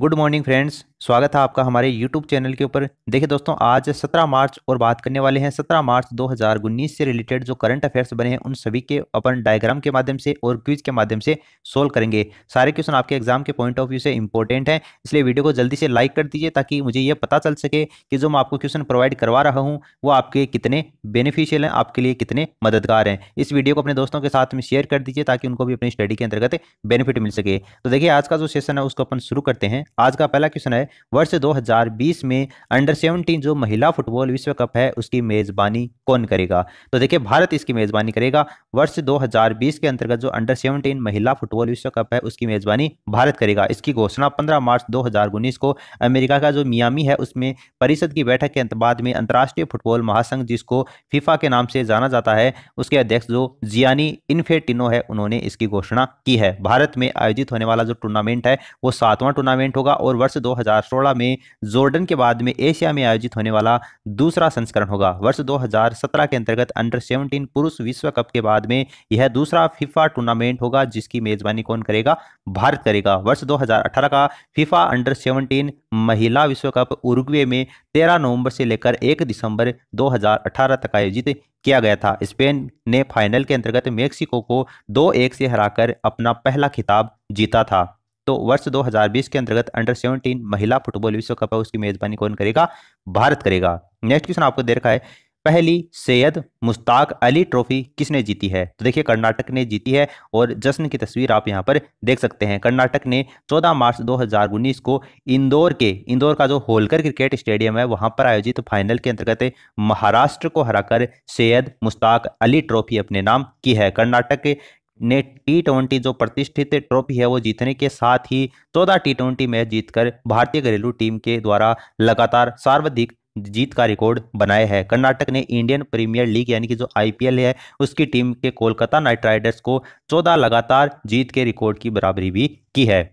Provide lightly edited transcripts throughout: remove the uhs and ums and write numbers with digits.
Good morning friends, स्वागत है आपका हमारे यूट्यूब चैनल के ऊपर। देखिए दोस्तों, आज 17 मार्च और बात करने वाले हैं 17 मार्च 2019 से रिलेटेड जो करंट अफेयर्स बने हैं उन सभी के अपन डायग्राम के माध्यम से और क्विज के माध्यम से सोल्व करेंगे। सारे क्वेश्चन आपके एग्जाम के पॉइंट ऑफ व्यू से इंपॉर्टेंट हैं, इसलिए वीडियो को जल्दी से लाइक कर दीजिए ताकि मुझे ये पता चल सके कि जो मैं आपको क्वेश्चन प्रोवाइड करवा रहा हूँ वो आपके कितने बेनिफिशियल हैं, आपके लिए कितने मददगार हैं। इस वीडियो को अपने दोस्तों के साथ में शेयर कर दीजिए ताकि उनको भी अपनी स्टडी के अंतर्गत बेनिफिट मिल सके। तो देखिए, आज का जो सेशन है उसको अपन शुरू करते हैं। आज का पहला क्वेश्चन है, वर्ष 2020 में अंडर 17 जो महिला फुटबॉल विश्व कप है उसकी मेजबानी कौन करेगा। तो देखिए, भारत इसकी मेजबानी करेगा। वर्ष 2020 के अंतर्गत जो अंडर 17 महिला फुटबॉल विश्व कप है उसकी मेजबानी भारत करेगा। इसकी घोषणा 15 मार्च 2019 को अमेरिका का जो मियामी है उसमें परिषद की बैठक के बाद में अंतर्राष्ट्रीय फुटबॉल महासंघ, जिसको फीफा के नाम से जाना जाता है, उसके अध्यक्ष जो जियानी इन्फेंटिनो है, उन्होंने इसकी घोषणा की है। भारत में आयोजित होने वाला जो टूर्नामेंट है वो 7वां टूर्नामेंट होगा और वर्ष 2016 में जॉर्डन के बाद में एशिया में आयोजित होने वाला दूसरा संस्करण होगा। वर्ष 2017 के अंतर्गत अंडर 17 पुरुष विश्व कप के बाद में यह दूसरा फीफा टूर्नामेंट होगा जिसकी मेजबानी कौन करेगा, भारत करेगा। वर्ष 2018 का फीफा अंडर 17 महिला विश्व कप उरुग्वे में 13 नवंबर से लेकर 1 दिसंबर 2018 तक आयोजित किया गया था। स्पेन ने फाइनल के अंतर्गत मेक्सिको को 2-1 से हराकर अपना पहला खिताब जीता था। तो वर्ष 2020 के अंतर्गत अंडर 17 महिला फुटबॉल विश्व कप है उसकी मेजबानी कौन करेगा, भारत करेगा। नेक्स्ट क्वेश्चन आपको दे रखा है, पहली सैयद मुश्ताक अली ट्रॉफी किसने जीती है। तो देखिए, कर्नाटक ने जीती है और जश्न की तस्वीर आप यहां पर देख सकते हैं। कर्नाटक ने 14 मार्च 2019 को इंदौर का जो होलकर क्रिकेट स्टेडियम है वहां पर आयोजित फाइनल के अंतर्गत महाराष्ट्र को हराकर सैयद मुश्ताक अली ट्रॉफी अपने नाम की है। कर्नाटक ने T20 जो प्रतिष्ठित ट्रॉफी है वो जीतने के साथ ही 14 T20 मैच जीतकर भारतीय घरेलू टीम के द्वारा लगातार सर्वाधिक जीत का रिकॉर्ड बनाया है। कर्नाटक ने इंडियन प्रीमियर लीग यानी कि जो IPL है उसकी टीम के कोलकाता नाइट राइडर्स को 14 लगातार जीत के रिकॉर्ड की बराबरी भी की है।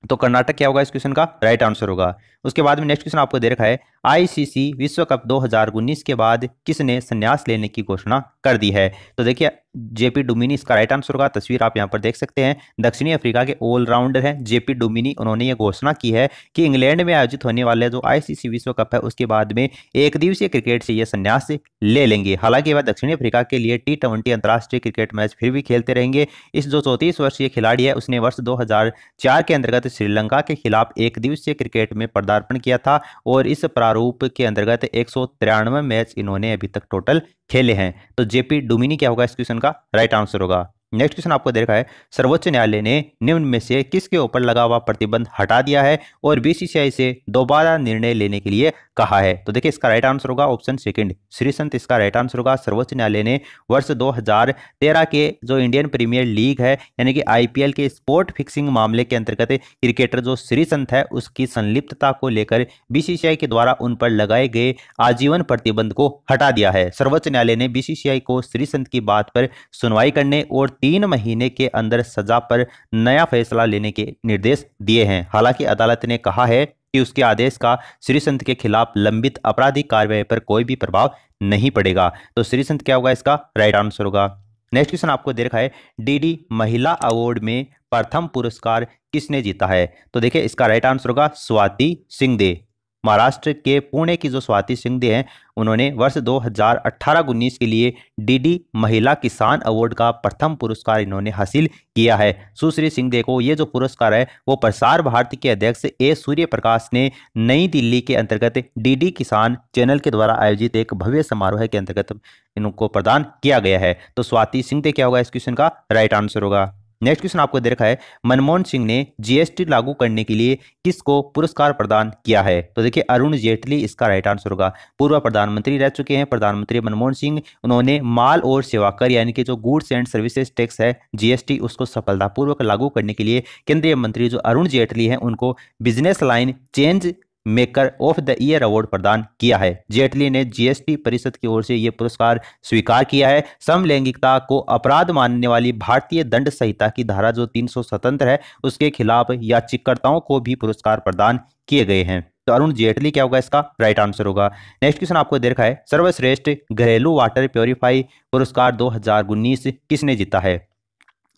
तो कर्नाटक क्या होगा इस क्वेश्चन का राइट आंसर होगा। उसके बाद में नेक्स्ट क्वेश्चन आपको दे रखा है, ICC विश्व कप 2019 के बाद किसने संन्यास लेने की घोषणा कर दी है। तो देखिए, जेपी डुमिनी इसका राइट आंसर होगा। तस्वीर आप यहां पर देख सकते हैं। दक्षिणी अफ्रीका के ऑलराउंडर हैं जेपी डुमिनी, उन्होंने ये घोषणा की है कि इंग्लैंड में आयोजित होने वाले जो ICC विश्व कप है उसके बाद में एक दिवसीय क्रिकेट से ये संन्यास ले लेंगे। हालांकि वह दक्षिणी अफ्रीका के लिए T20 अंतर्राष्ट्रीय क्रिकेट मैच फिर भी खेलते रहेंगे। इस जो 34 वर्षीय खिलाड़ी है उसने वर्ष 2004 के अंतर्गत श्रीलंका के खिलाफ एक दिवसीय क्रिकेट में पदार्पण किया था और इस प्रारूप के अंतर्गत 193 मैच इन्होंने अभी तक टोटल खेले हैं। तो जेपी डुमिनी क्या होगा इस क्वेश्चन का राइट आंसर होगा। नेक्स्ट क्वेश्चन आपको दे रखा है, सर्वोच्च न्यायालय ने निम्न में से किसके ऊपर लगा हुआ प्रतिबंध हटा दिया है और BCCI से दोबारा निर्णय लेने के लिए कहा है। तो देखिए, इसका राइट आंसर होगा ऑप्शन सेकंड, श्रीसंत इसका राइट आंसर होगा। सर्वोच्च न्यायालय ने वर्ष 2013 के जो इंडियन प्रीमियर लीग है यानी कि IPL के स्पोर्ट फिक्सिंग मामले के अंतर्गत क्रिकेटर जो श्रीसंत है उसकी संलिप्तता को लेकर BCCI के द्वारा उन पर लगाए गए आजीवन प्रतिबंध को हटा दिया है। सर्वोच्च न्यायालय ने BCCI को श्रीसंत की बात पर सुनवाई करने और 3 महीने के अंदर सजा पर नया फैसला लेने के निर्देश दिए हैं। हालांकि अदालत ने कहा है कि उसके आदेश का श्रीसंत के खिलाफ लंबित आपराधिक कार्रवाई पर कोई भी प्रभाव नहीं पड़ेगा। तो श्रीसंत क्या होगा इसका राइट आंसर होगा। नेक्स्ट क्वेश्चन आपको दे रखा है, DD महिला अवार्ड में प्रथम पुरस्कार किसने जीता है। तो देखिए, इसका राइट आंसर होगा स्वाति सिंहदे। महाराष्ट्र के पुणे की जो स्वाति सिंहदे हैं उन्होंने वर्ष 2018-19 के लिए DD महिला किसान अवार्ड का प्रथम पुरस्कार इन्होंने हासिल किया है। सुश्री सिंहदे को ये जो पुरस्कार है वो प्रसार भारती के अध्यक्ष A सूर्य प्रकाश ने नई दिल्ली के अंतर्गत DD किसान चैनल के द्वारा आयोजित एक भव्य समारोह के अंतर्गत इनको प्रदान किया गया है। तो स्वाति सिंहदे क्या होगा इस क्वेश्चन का राइट आंसर होगा। नेक्स्ट क्वेश्चन आपको दे रखा है, मनमोहन सिंह ने GST लागू करने के लिए किसको पुरस्कार प्रदान किया है। तो देखिए, अरुण जेटली इसका राइट आंसर होगा। पूर्व प्रधानमंत्री रह चुके हैं प्रधानमंत्री मनमोहन सिंह, उन्होंने माल और सेवा कर यानी कि जो गुड्स एंड सर्विसेज टैक्स है GST उसको सफलतापूर्वक लागू करने के लिए केंद्रीय मंत्री जो अरुण जेटली हैं उनको business line change maker of the year award प्रदान किया है। जेटली ने GST परिषद की ओर से यह पुरस्कार स्वीकार किया है। समलैंगिकता को अपराध मानने वाली भारतीय दंड संहिता की धारा जो 300 है उसके खिलाफ याचिकाकर्ताओं को भी पुरस्कार प्रदान किए गए हैं। तो अरुण जेटली क्या होगा इसका राइट आंसर होगा। नेक्स्ट क्वेश्चन आपको दे रखा है, सर्वश्रेष्ठ घरेलू वाटर प्योरीफाई पुरस्कार 2019 किसने जीता है।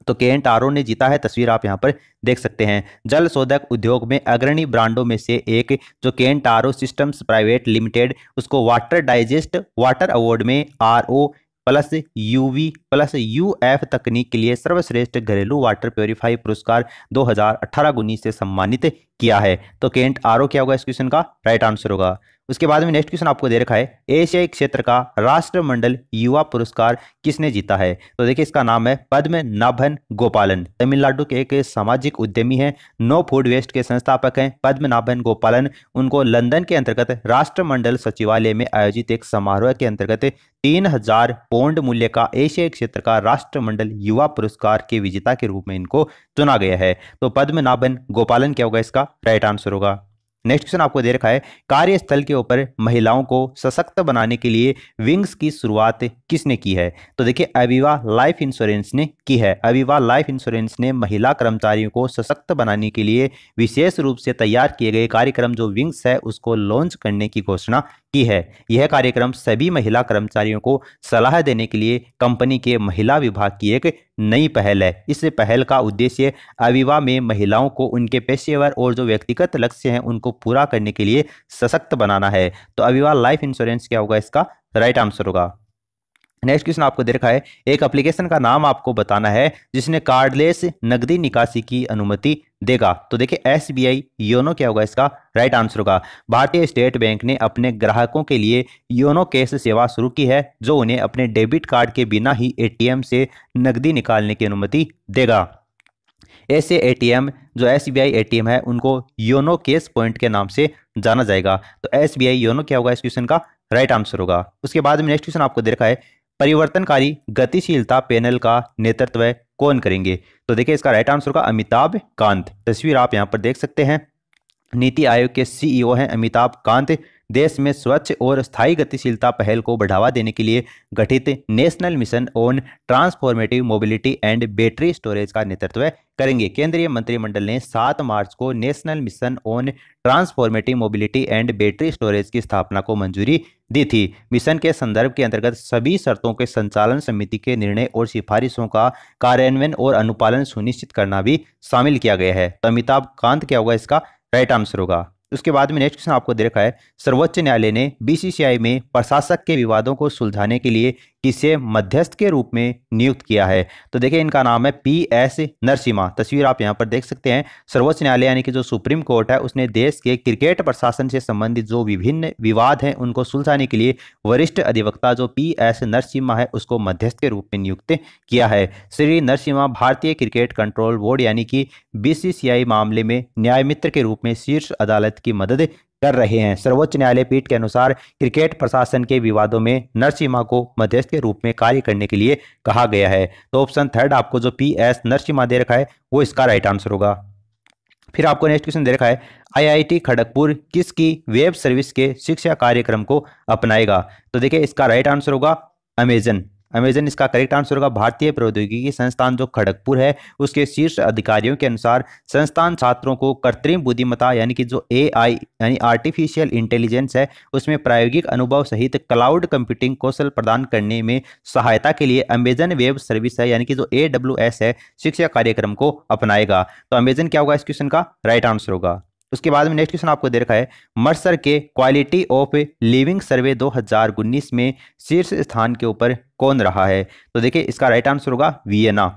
तो केएनटारो ने जीता है। तस्वीर आप यहाँ पर देख सकते हैं। जल शोधक उद्योग में अग्रणी ब्रांडों में से एक जो केएनटारो सिस्टम्स प्राइवेट लिमिटेड, उसको वाटर डाइजेस्ट वाटर अवार्ड में RO plus UV plus UF तकनीक के लिए सर्वश्रेष्ठ घरेलू वाटर प्योरीफाई पुरस्कार 2018-19 से सम्मानित किया है। तो केएनटारो क्या होगा इस क्वेश्चन का राइट आंसर होगा। उसके बाद में नेक्स्ट क्वेश्चन आपको दे रखा है, एशियाई क्षेत्र का राष्ट्रमंडल युवा पुरस्कार किसने जीता है? तो देखिए इसका नाम है पद्मनाभन गोपालन। तमिलनाडु के एक सामाजिक उद्यमी हैं, नो फूड वेस्ट के संस्थापक हैं पद्मनाभन गोपालन। उनको लंदन के अंतर्गत राष्ट्रमंडल सचिवालय में आयोजित एक समारोह के अंतर्गत 3000 पौंड मूल्य का एशियाई क्षेत्र का राष्ट्रमंडल युवा पुरस्कार के विजेता के रूप में इनको चुना गया है। तो पद्मनाभन गोपालन क्या होगा इसका राइट आंसर होगा। नेक्स्ट क्वेश्चन आपको दे रखा है, कार्यस्थल के ऊपर महिलाओं को सशक्त बनाने के लिए विंग्स की शुरुआत किसने की है? तो देखिए अविवा लाइफ इंश्योरेंस ने की है। अविवा लाइफ इंश्योरेंस ने महिला कर्मचारियों को सशक्त बनाने के लिए विशेष रूप से तैयार किए गए कार्यक्रम जो विंग्स है उसको लॉन्च करने की घोषणा की है। यह कार्यक्रम सभी महिला कर्मचारियों को सलाह देने के लिए कंपनी के महिला विभाग की एक नई पहल है। इस पहल का उद्देश्य अविवा में महिलाओं को उनके पेशेवर और जो व्यक्तिगत लक्ष्य हैं उनको पूरा करने के लिए सशक्त बनाना है। तो अविवा लाइफ इंश्योरेंस क्या होगा इसका राइट आंसर होगा। नेक्स्ट क्वेश्चन आपको दे रखा है, एक एप्लीकेशन का नाम आपको बताना है जिसने कार्डलेस नकदी निकासी की अनुमति देगा। तो देखिए SBI योनो क्या होगा इसका राइट आंसर होगा। भारतीय स्टेट बैंक ने अपने ग्राहकों के लिए योनो कैश सेवा शुरू की है जो उन्हें अपने डेबिट कार्ड के बिना ही ATM से नकदी निकालने की अनुमति देगा। ऐसे ATM जो SBI ATM है उनको योनो कैश पॉइंट के नाम से जाना जाएगा। तो SBI योनो क्या होगा इस क्वेश्चन का राइट आंसर होगा। उसके बाद में नेक्स्ट क्वेश्चन आपको दे रखा है, परिवर्तनकारी गतिशीलता पैनल का नेतृत्व कौन करेंगे? तो देखिए इसका राइट आंसर होगा अमिताभ कांत। तस्वीर आप यहां पर देख सकते हैं। नीति आयोग के CEO हैं अमिताभ कांत। देश में स्वच्छ और स्थायी गतिशीलता पहल को बढ़ावा देने के लिए गठित national mission on transformative mobility and battery storage का नेतृत्व करेंगे। केंद्रीय मंत्रिमंडल ने 7 मार्च को national mission on transformative mobility and battery storage की स्थापना को मंजूरी दी थी। मिशन के संदर्भ के अंतर्गत सभी शर्तों के संचालन समिति के निर्णय और सिफारिशों का कार्यान्वयन और अनुपालन सुनिश्चित करना भी शामिल किया गया है। तो अमिताभ कांत क्या होगा इसका राइट आंसर होगा। उसके बाद में नेक्स्ट क्वेश्चन आपको दे रखा है, सर्वोच्च न्यायालय ने BCCI में प्रशासक के विवादों को सुलझाने के लिए किसे मध्यस्थ के रूप में नियुक्त किया है? तो देखिए इनका नाम है PS नरसिम्हा। तस्वीर आप यहां पर देख सकते हैं। सर्वोच्च न्यायालय यानी कि जो सुप्रीम कोर्ट है उसने देश के क्रिकेट प्रशासन से संबंधित जो विभिन्न विवाद हैं उनको सुलझाने के लिए वरिष्ठ अधिवक्ता जो PS नरसिम्हा है उसको मध्यस्थ के रूप में नियुक्त किया है। श्री नरसिम्हा भारतीय क्रिकेट कंट्रोल बोर्ड यानी कि BCCI मामले में न्यायमित्र के रूप में शीर्ष अदालत की मदद कर रहे हैं। सर्वोच्च न्यायालय पीठ के अनुसार क्रिकेट प्रशासन के विवादों में नरसिम्हा को मध्यस्थ के रूप में कार्य करने के लिए कहा गया है। तो ऑप्शन थर्ड आपको जो PS नरसिम्हा दे रखा है वो इसका राइट आंसर होगा। फिर आपको नेक्स्ट क्वेश्चन दे रखा है, IIT खड़गपुर किसकी वेब सर्विस के शिक्षा कार्यक्रम को अपनाएगा? तो देखिए इसका राइट आंसर होगा अमेजन। अमेजन इसका करेक्ट आंसर होगा। भारतीय प्रौद्योगिकी संस्थान जो खड़गपुर है उसके शीर्ष अधिकारियों के अनुसार संस्थान छात्रों को कृत्रिम बुद्धिमत्ता यानी कि जो AI यानी आर्टिफिशियल इंटेलिजेंस है उसमें प्रायोगिक अनुभव सहित क्लाउड कंप्यूटिंग कौशल प्रदान करने में सहायता के लिए अमेजन वेब सर्विस है यानी कि जो AWS है शिक्षा कार्यक्रम को अपनाएगा। तो अमेजन क्या होगा इस क्वेश्चन का राइट आंसर होगा। उसके बाद में नेक्स्ट क्वेश्चन आपको दे रखा है, मर्सर के क्वालिटी ऑफ लिविंग सर्वे 2019 में शीर्ष स्थान के ऊपर कौन रहा है? तो देखिए इसका राइट आंसर होगा वियना।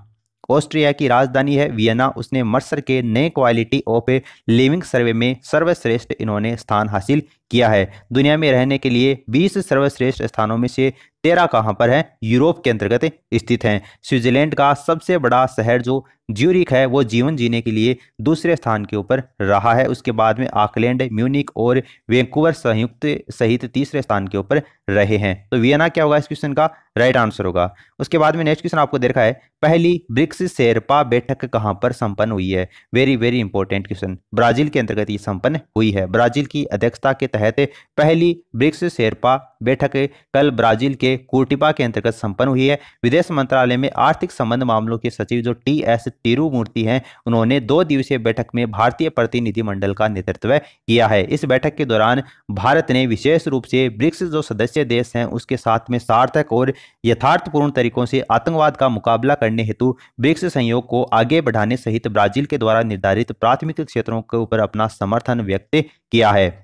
ऑस्ट्रिया की राजधानी है वियना। उसने मर्सर के नए क्वालिटी ऑफ लिविंग सर्वे में सर्वश्रेष्ठ इन्होंने स्थान हासिल किया है। दुनिया में रहने के लिए 20 सर्वश्रेष्ठ स्थानों में से 13 कहाँ पर है? यूरोप के अंतर्गत स्थित हैं। स्विट्जरलैंड का सबसे बड़ा शहर जो ज्यूरिख है वो जीवन जीने के लिए दूसरे स्थान के ऊपर रहा है। उसके बाद में ऑकलैंड, म्यूनिक और वैंकूवर संयुक्त सहित तीसरे स्थान के ऊपर रहे हैं। तो वियना क्या होगा इस क्वेश्चन का राइट आंसर होगा। उसके बाद में नेक्स्ट क्वेश्चन आपको दे रखा है, पहली ब्रिक्स शेरपा बैठक कहाँ पर संपन्न हुई है? Very very important question. Brazil के अंतर्गत ये संपन्न हुई है। ब्राजील की अध्यक्षता के तहत पहली ब्रिक्स शेरपा बैठक कल ब्राजील के कुर्टिबा के अंतर्गत संपन्न हुई है। विदेश मंत्रालय में आर्थिक संबंध मामलों के सचिव जो टी.एस. तिरुमूर्ति हैं, उन्होंने 2 दिवसीय बैठक में भारतीय प्रतिनिधिमंडल का नेतृत्व किया है। इस बैठक के दौरान भारत ने विशेष रूप से ब्रिक्स जो सदस्य देश हैं उसके साथ में सार्थक और यथार्थपूर्ण तरीकों से आतंकवाद का मुकाबला करने हेतु ब्रिक्स सहयोग को आगे बढ़ाने सहित ब्राजील के द्वारा निर्धारित प्राथमिक क्षेत्रों के ऊपर अपना समर्थन व्यक्त किया है।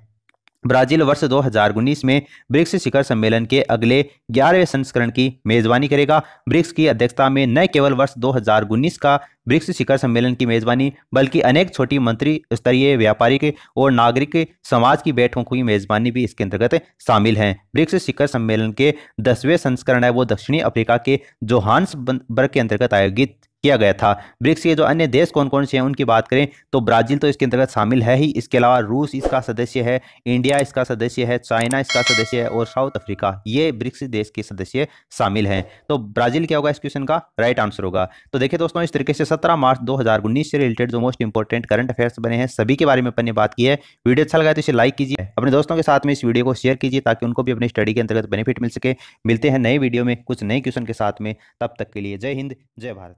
ब्राजील वर्ष 2019 में ब्रिक्स शिखर सम्मेलन के अगले 11वें संस्करण की मेजबानी करेगा। ब्रिक्स की अध्यक्षता में न केवल वर्ष 2019 का ब्रिक्स शिखर सम्मेलन की मेजबानी बल्कि अनेक छोटी मंत्री स्तरीय व्यापारिक और नागरिक समाज की बैठकों की मेजबानी भी इसके अंतर्गत शामिल हैं। ब्रिक्स शिखर सम्मेलन के 10वें संस्करण है वो दक्षिणी अफ्रीका के जोहान्सबर्ग के अंतर्गत आयोजित किया गया था। ब्रिक्स के जो अन्य देश कौन कौन से हैं उनकी बात करें तो ब्राजील तो इसके अंतर्गत शामिल है ही, इसके अलावा रूस इसका सदस्य है, इंडिया इसका सदस्य है, चाइना इसका सदस्य है और साउथ अफ्रीका, ये ब्रिक्स देश के सदस्य शामिल हैं। तो ब्राजील क्या होगा इस क्वेश्चन का राइट आंसर होगा। तो देखिए दोस्तों, इस तरीके से 17 मार्च 2019 से रिलेटेड जो मोस्ट इंपॉर्टेंट करंट अफेयर्स बने हैं सभी के बारे में अपन ने बात की है। वीडियो अच्छा लगा तो इसे लाइक कीजिए, अपने दोस्तों के साथ में इस वीडियो को शेयर कीजिए ताकि उनको भी अपनी स्टडी के अंतर्गत बेनिफिट मिल सके। मिलते हैं नए वीडियो में कुछ नए क्वेश्चन के साथ में, तब तक के लिए जय हिंद जय भारत।